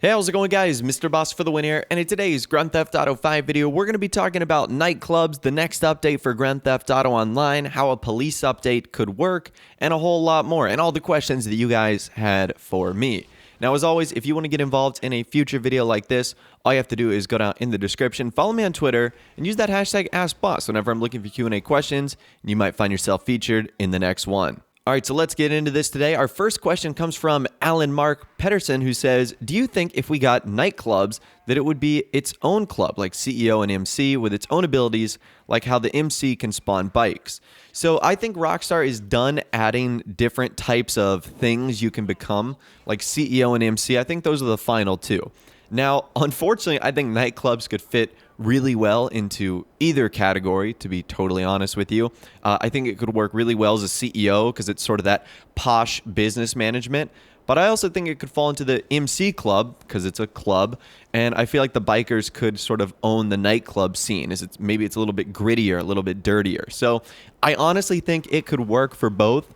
Hey, how's it going, guys? MrBossFTW here, and in today's Grand Theft Auto 5 video, we're going to be talking about nightclubs, the next update for Grand Theft Auto Online, how a police update could work, and a whole lot more, and all the questions that you guys had for me. Now, as always, if you want to get involved in a future video like this, all you have to do is go down in the description, follow me on Twitter, and use that hashtag AskBoss whenever I'm looking for Q&A questions, and you might find yourself featured in the next one. All right, so let's get into this today. Our first question comes from Alan Mark Pedersen, who says, do you think if we got nightclubs that it would be its own club, like CEO and MC, with its own abilities, like how the MC can spawn bikes? So I think Rockstar is done adding different types of things you can become, like CEO and MC. I think those are the final two. Now, unfortunately, I think nightclubs could fit really well into either category, to be totally honest with you. I think it could work really well as a CEO because it's sort of that posh business management. But I also think it could fall into the MC club because it's a club. And I feel like the bikers could sort of own the nightclub scene. Maybe it's a little bit grittier, a little bit dirtier. So I honestly think it could work for both,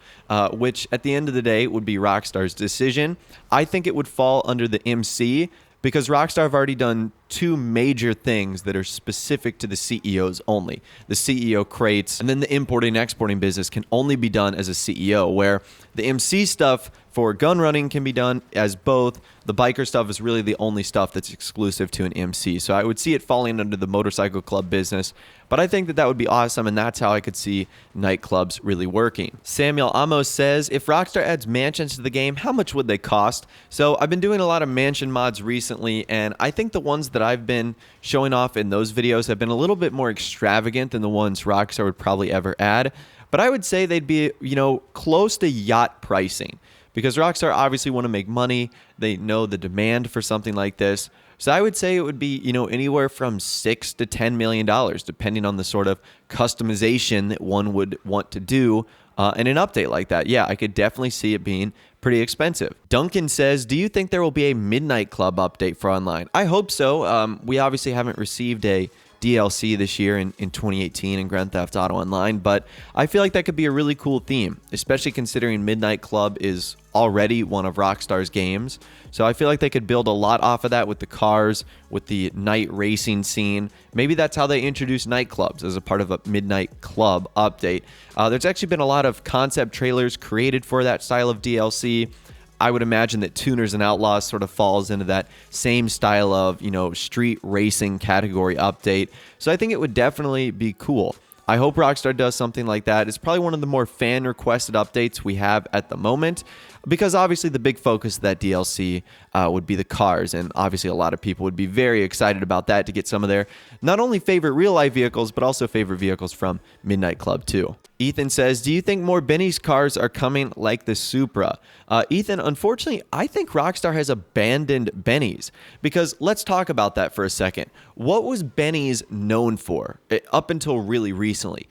which at the end of the day would be Rockstar's decision. I think it would fall under the MC because Rockstar have already done two major things that are specific to the CEOs only. The CEO crates, and then the importing and exporting business can only be done as a CEO, where the MC stuff for gun running can be done as both. The biker stuff is really the only stuff that's exclusive to an MC. So I would see it falling under the motorcycle club business, but I think that that would be awesome, and that's how I could see nightclubs really working. Samuel Amos says, if Rockstar adds mansions to the game, how much would they cost? So I've been doing a lot of mansion mods recently, and I think the ones that I've been showing off in those videos have been a little bit more extravagant than the ones Rockstar would probably ever add. But I would say they'd be, close to yacht pricing, because Rockstar obviously want to make money. They know the demand for something like this. So I would say it would be, anywhere from $6 to $10 million, depending on the sort of customization that one would want to do in an update like that. Yeah, I could definitely see it being pretty expensive. Duncan says, do you think there will be a Midnight Club update for online? I hope so. We obviously haven't received a DLC this year in 2018 in Grand Theft Auto Online, but I feel like that could be a really cool theme, especially considering Midnight Club is already one of Rockstar's games. So I feel like they could build a lot off of that with the cars, with the night racing scene. Maybe that's how they introduce nightclubs as a part of a Midnight Club update. There's actually been a lot of concept trailers created for that style of DLC. I would imagine that Tuners and Outlaws sort of falls into that same style of, street racing category update. So I think it would definitely be cool. I hope Rockstar does something like that. It's probably one of the more fan-requested updates we have at the moment, because obviously the big focus of that DLC would be the cars, and obviously a lot of people would be very excited about that to get some of their not only favorite real-life vehicles, but also favorite vehicles from Midnight Club too. Ethan says, do you think more Benny's cars are coming like the Supra? Ethan, unfortunately, I think Rockstar has abandoned Benny's, because let's talk about that for a second. What was Benny's known for up until really recently?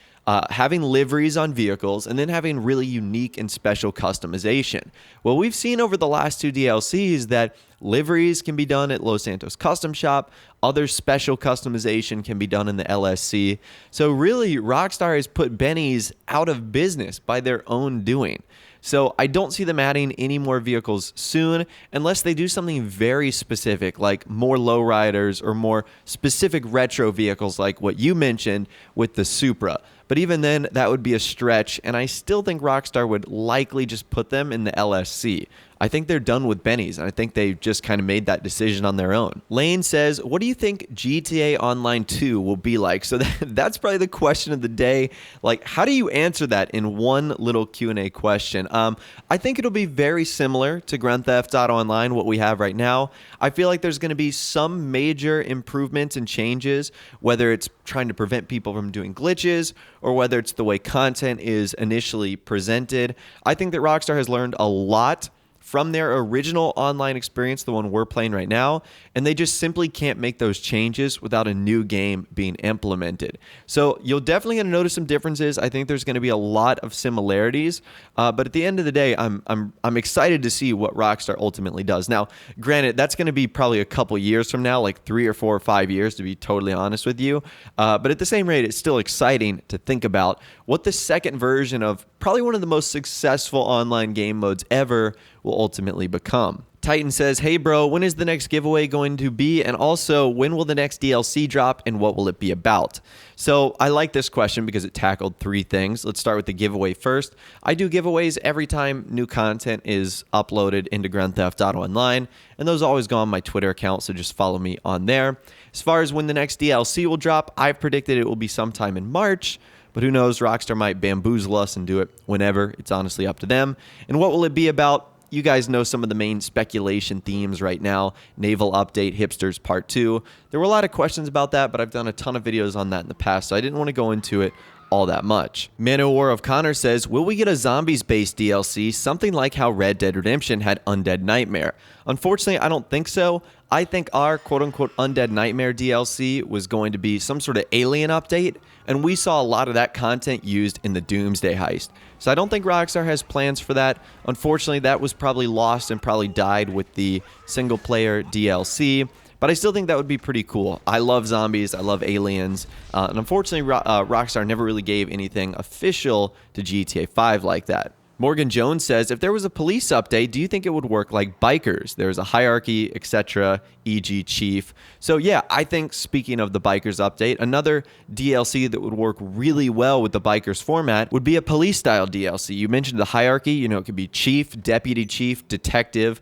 Having liveries on vehicles and then having really unique and special customization. Well, we've seen over the last two DLCs that liveries can be done at Los Santos Custom Shop. Other special customization can be done in the LSC. So really, Rockstar has put Benny's out of business by their own doing. So I don't see them adding any more vehicles soon unless they do something very specific, like more lowriders or more specific retro vehicles like what you mentioned with the Supra. But even then, that would be a stretch, and I still think Rockstar would likely just put them in the LSC. I think they're done with Benny's, and I think they just kind of made that decision on their own. Lane says, what do you think GTA Online 2 will be like? So that's probably the question of the day. Like, how do you answer that in one little Q&A question? I think it'll be very similar to Grand Theft Auto Online, what we have right now. I feel like there's going to be some major improvements and changes, whether it's trying to prevent people from doing glitches or whether it's the way content is initially presented. I think that Rockstar has learned a lot from their original online experience, the one we're playing right now, and they just simply can't make those changes without a new game being implemented. So you'll definitely going to notice some differences. I think there's going to be a lot of similarities, but at the end of the day, I'm excited to see what Rockstar ultimately does. Now, granted, that's going to be probably a couple years from now, like 3 or 4 or 5 years, to be totally honest with you. But at the same rate, it's still exciting to think about what the second version of probably one of the most successful online game modes ever will ultimately become. Titan says, hey bro, when is the next giveaway going to be? And also, when will the next DLC drop and what will it be about? So I like this question because it tackled 3 things. Let's start with the giveaway first. I do giveaways every time new content is uploaded into Grand Theft Auto Online, and those always go on my Twitter account, so just follow me on there. As far as when the next DLC will drop, I've predicted it will be sometime in March, but who knows, Rockstar might bamboozle us and do it whenever. It's honestly up to them. And what will it be about? You guys know some of the main speculation themes right now. Naval update, hipsters part 2. There were a lot of questions about that, but I've done a ton of videos on that in the past, so I didn't want to go into it all that much. Man-O-War of Connor says, will we get a zombies-based DLC, something like how Red Dead Redemption had Undead Nightmare? Unfortunately, I don't think so. I think our quote-unquote Undead Nightmare DLC was going to be some sort of alien update, and we saw a lot of that content used in the Doomsday heist. So I don't think Rockstar has plans for that. Unfortunately, that was probably lost and probably died with the single-player DLC. But I still think that would be pretty cool. I love zombies. I love aliens. And unfortunately, Rockstar never really gave anything official to GTA 5 like that. Morgan Jones says, if there was a police update, do you think it would work like bikers? There's a hierarchy, etc., e.g. chief. So yeah, I think speaking of the bikers update, another DLC that would work really well with the bikers format would be a police style DLC. You mentioned the hierarchy, you know, it could be chief, deputy chief, detective,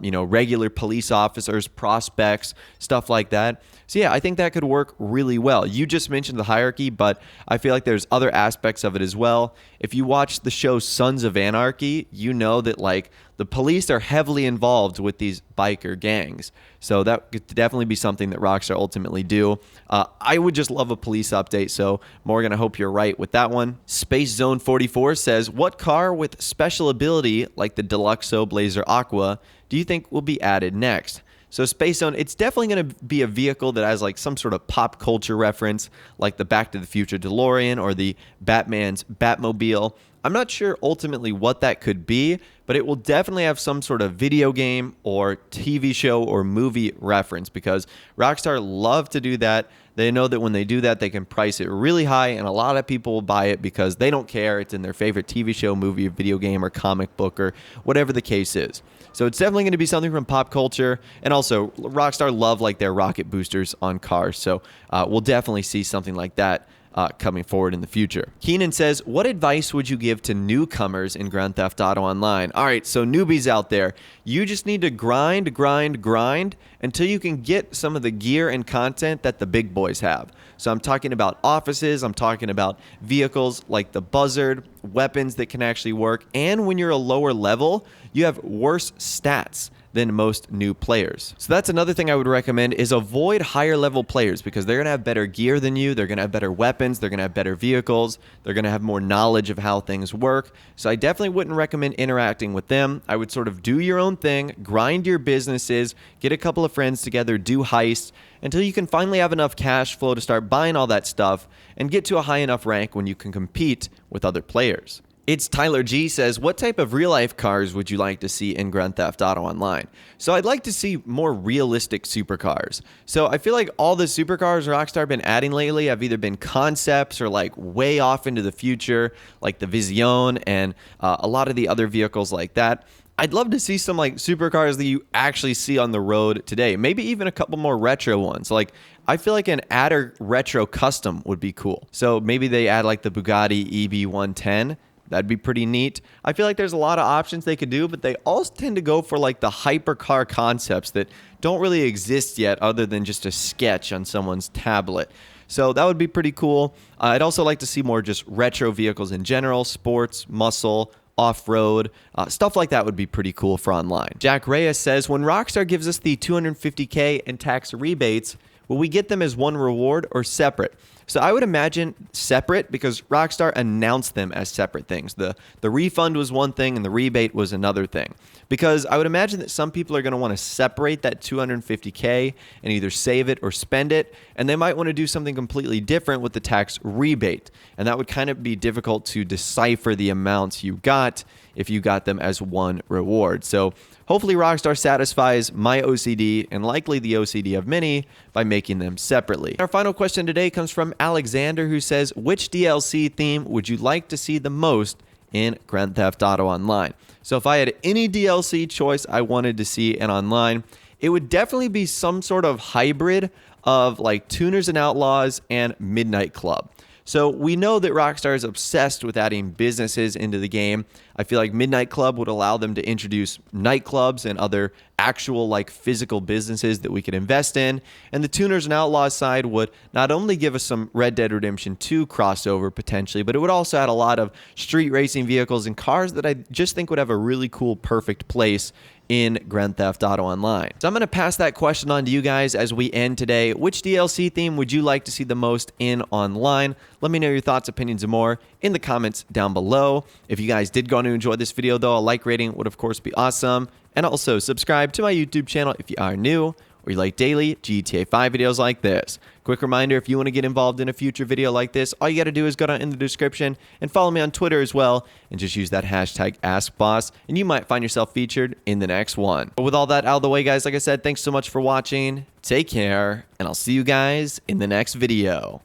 you know, regular police officers, prospects, stuff like that. So yeah, I think that could work really well. You just mentioned the hierarchy, but I feel like there's other aspects of it as well. If you watch the show Sons of Anarchy, you know that like the police are heavily involved with these biker gangs. So that could definitely be something that Rockstar ultimately do. I would just love a police update. So Morgan, I hope you're right with that one. Space Zone 44 says, what car with special ability like the Deluxo Blazer Aqua do you think will be added next? So Space Zone, it's definitely going to be a vehicle that has like some sort of pop culture reference, like the Back to the Future DeLorean or the Batman's Batmobile. I'm not sure ultimately what that could be, but it will definitely have some sort of video game or TV show or movie reference because Rockstar love to do that. They know that when they do that, they can price it really high, and a lot of people will buy it because they don't care. It's in their favorite TV show, movie, video game, or comic book, or whatever the case is. So it's definitely going to be something from pop culture, and also Rockstar love like their rocket boosters on cars, so we'll definitely see something like that coming forward in the future. Keenan says, what advice would you give to newcomers in Grand Theft Auto Online? All right, so newbies out there, you just need to grind until you can get some of the gear and content that the big boys have. So I'm talking about offices, I'm talking about vehicles like the Buzzard, weapons that can actually work, and when you're a lower level, you have worse stats than most new players. So that's another thing I would recommend is avoid higher level players because they're going to have better gear than you, they're going to have better weapons, they're going to have better vehicles, they're going to have more knowledge of how things work. So I definitely wouldn't recommend interacting with them. I would sort of do your own thing, grind your businesses, get a couple of friends together, do heists until you can finally have enough cash flow to start buying all that stuff and get to a high enough rank when you can compete with other players. It's Tyler G says, what type of real-life cars would you like to see in Grand Theft Auto Online? So I'd like to see more realistic supercars. So I feel like all the supercars Rockstar have been adding lately have either been concepts or like way off into the future, like the Vision and a lot of the other vehicles like that. I'd love to see some like supercars that you actually see on the road today. Maybe even a couple more retro ones. Like I feel like an Adder Retro Custom would be cool. So maybe they add like the Bugatti EB110. That'd be pretty neat. I feel like there's a lot of options they could do, but they all tend to go for like the hypercar concepts that don't really exist yet other than just a sketch on someone's tablet. So that would be pretty cool. I'd also like to see more just retro vehicles in general, sports, muscle, off-road, stuff like that would be pretty cool for online. Jack Reyes says, when Rockstar gives us the $250K in tax rebates, will we get them as one reward or separate? So I would imagine separate because Rockstar announced them as separate things. The refund was one thing and the rebate was another thing. Because I would imagine that some people are going to want to separate that $250K and either save it or spend it, and they might want to do something completely different with the tax rebate. And that would kind of be difficult to decipher the amounts you got if you got them as one reward. So hopefully Rockstar satisfies my OCD and likely the OCD of many by making them separately. Our final question today comes from Alexander, who says, which DLC theme would you like to see the most in Grand Theft Auto Online. So if I had any DLC choice I wanted to see in online, it would definitely be some sort of hybrid of like Tuners and Outlaws and Midnight Club. So we know that Rockstar is obsessed with adding businesses into the game. I feel like Midnight Club would allow them to introduce nightclubs and other actual like physical businesses that we could invest in. And the Tuners and Outlaws side would not only give us some Red Dead Redemption 2 crossover potentially, but it would also add a lot of street racing vehicles and cars that I just think would have a really cool, perfect place in Grand Theft Auto Online. So I'm going to pass that question on to you guys as we end today. Which DLC theme would you like to see the most in online? Let me know your thoughts, opinions, and more in the comments down below. If you guys did go on to enjoy this video, though, a like rating would, of course, be awesome. And also subscribe to my YouTube channel if you are new or you like daily GTA 5 videos like this. Quick reminder, if you want to get involved in a future video like this, all you got to do is go down in the description and follow me on Twitter as well, and just use that hashtag AskBoss, and you might find yourself featured in the next one. But with all that out of the way, guys, like I said, thanks so much for watching. Take care, and I'll see you guys in the next video.